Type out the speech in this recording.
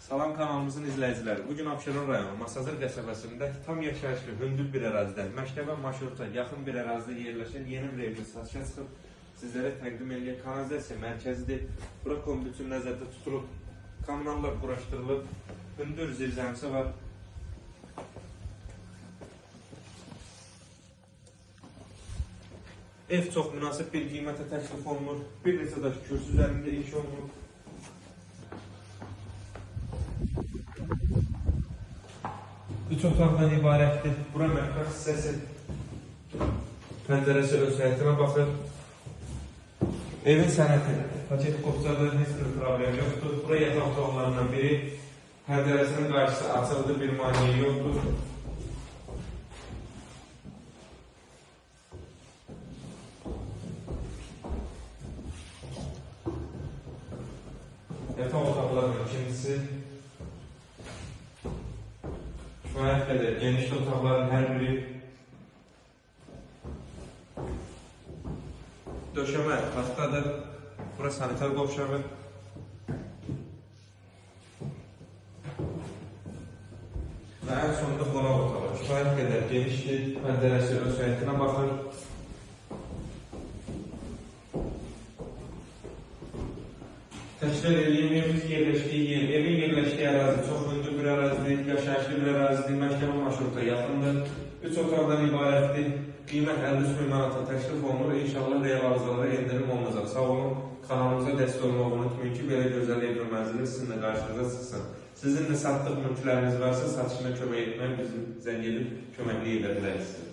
Salam kanalımızın izləyiciləri. Bugün Abşeron rayonu Masazır qəsəbəsində tam yaşayışlı, hündür bir ərazidə, məktəbə marşruta yaxın bir ərazidə yerləşən yeni bir evimiz satışa çıxıb sizlərə təqdim edən kanalizasiya mərkəzidir. Bura kombi üçün nəzərdə tutulub, kommunallar quraşdırılıb, hündür zirzəmisi var. Ev çox münasib bir qiymətə təklif olunur. Bir neçə daş kürsü üzərində inşa olunur. Üç otaqdan ibarətdir. Bura mətbəx hissəsi. Pəncərəsi öz həyətinə baxır. Evin sənəti. Paket qopçada heç bir problem yoxdur. Bura yataq otaqlarından biri. Pəncərəsinin qarşısı açıldı, bir maniyə yoxdur. Yataq otaqlarının ikincisi. Kifayət qədər geniş otaqların hər biri. Döşəmə taxtadır. Bura sanitar qovşağı. Və ən sonunda qonaq otağı. Kifayət qədər genişdir. Pəncərəsi öz həyətinə baxır. Təşkil edildiyi evimiz yerləşdiyi yer, evin yerləşdiyi ərazi çox hündür bir ərazidir, yaşayışlı bir ərazidir, məktəbə marşruta yaxındır, 3 otaqdan ibarətdir, qiymət 53 min manata təklif olunur, inşallah real arızalara endirim olunacaq. Sağ olun, kanalımıza dəstək olmağı unutmayın ki, belə gözəl ev və mənzili sizinlə qarşınıza çıxsın. Sizin də satdıq mülkləriniz varsa, satışına kömək etmək, bizim zəng edib köməklik edə bilərsiniz.